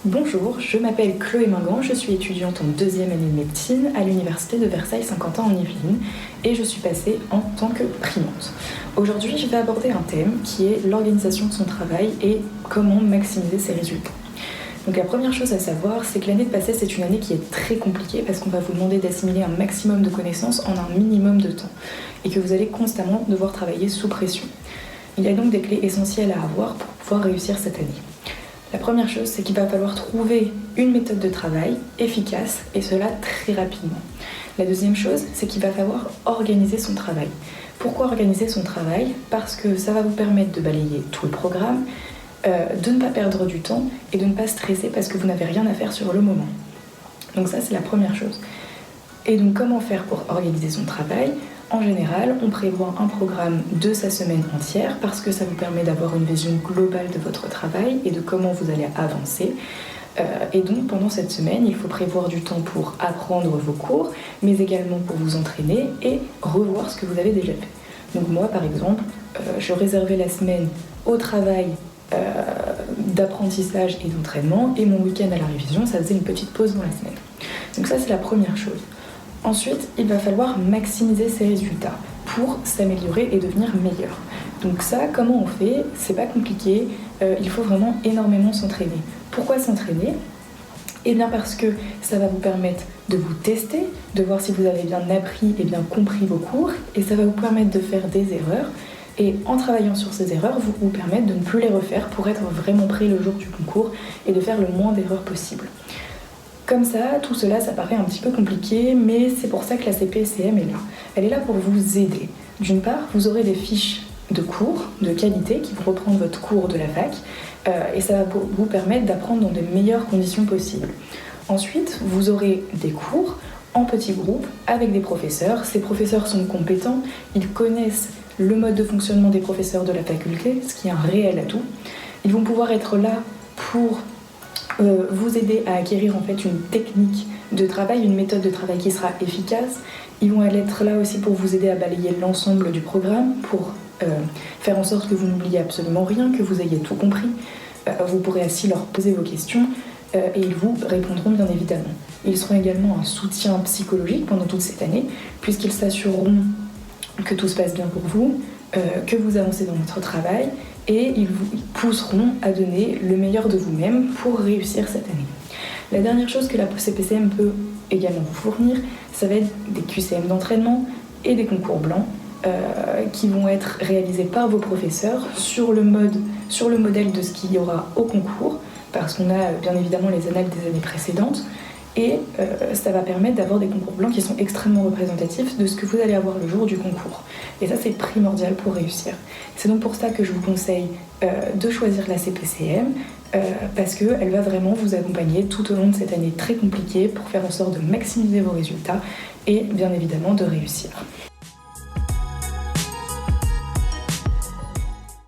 Bonjour, je m'appelle Chloé Mingan, je suis étudiante en deuxième année de médecine à l'université de Versailles-Saint-Quentin en Yvelines et je suis passée en tant que primante. Aujourd'hui, je vais aborder un thème qui est l'organisation de son travail et comment maximiser ses résultats. Donc la première chose à savoir, c'est que l'année de passé, c'est une année qui est très compliquée parce qu'on va vous demander d'assimiler un maximum de connaissances en un minimum de temps et que vous allez constamment devoir travailler sous pression. Il y a donc des clés essentielles à avoir pour pouvoir réussir cette année. La première chose, c'est qu'il va falloir trouver une méthode de travail efficace et cela très rapidement. La deuxième chose, c'est qu'il va falloir organiser son travail. Pourquoi organiser son travail ? Parce que ça va vous permettre de balayer tout le programme, de ne pas perdre du temps et de ne pas stresser parce que vous n'avez rien à faire sur le moment. Donc ça, c'est la première chose. Et donc comment faire pour organiser son travail ? En général, on prévoit un programme de sa semaine entière parce que ça vous permet d'avoir une vision globale de votre travail et de comment vous allez avancer. Et donc pendant cette semaine, il faut prévoir du temps pour apprendre vos cours, mais également pour vous entraîner et revoir ce que vous avez déjà fait. Donc moi, par exemple, je réservais la semaine au travail d'apprentissage et d'entraînement et mon week-end à la révision, ça faisait une petite pause dans la semaine. Donc ça, c'est la première chose. Ensuite, il va falloir maximiser ses résultats pour s'améliorer et devenir meilleur. Donc ça, comment on fait ? C'est pas compliqué, il faut vraiment énormément s'entraîner. Pourquoi s'entraîner ? Eh bien parce que ça va vous permettre de vous tester, de voir si vous avez bien appris et bien compris vos cours, et ça va vous permettre de faire des erreurs, et en travaillant sur ces erreurs, vous permettre de ne plus les refaire pour être vraiment prêt le jour du concours et de faire le moins d'erreurs possible. Comme ça, tout cela, ça paraît un petit peu compliqué, mais c'est pour ça que la CPCM est là. Elle est là pour vous aider. D'une part, vous aurez des fiches de cours de qualité qui vont reprendre votre cours de la fac, et ça va vous permettre d'apprendre dans de meilleures conditions possibles. Ensuite, vous aurez des cours en petits groupes avec des professeurs. Ces professeurs sont compétents, ils connaissent le mode de fonctionnement des professeurs de la faculté, ce qui est un réel atout. Ils vont pouvoir être là pour vous aider à acquérir en fait une technique de travail, une méthode de travail qui sera efficace. Ils vont être là aussi pour vous aider à balayer l'ensemble du programme, pour faire en sorte que vous n'oubliez absolument rien, que vous ayez tout compris. Vous pourrez ainsi leur poser vos questions et ils vous répondront bien évidemment. Ils seront également un soutien psychologique pendant toute cette année, puisqu'ils s'assureront que tout se passe bien pour vous, que vous avancez dans votre travail, et ils vous pousseront à donner le meilleur de vous-même pour réussir cette année. La dernière chose que la CPCM peut également vous fournir, ça va être des QCM d'entraînement et des concours blancs qui vont être réalisés par vos professeurs sur le modèle de ce qu'il y aura au concours, parce qu'on a bien évidemment les annales des années précédentes, et ça va permettre d'avoir des concours blancs qui sont extrêmement représentatifs de ce que vous allez avoir le jour du concours. Et ça, c'est primordial pour réussir. C'est donc pour ça que je vous conseille de choisir la CPCM, parce qu'elle va vraiment vous accompagner tout au long de cette année très compliquée pour faire en sorte de maximiser vos résultats et bien évidemment de réussir.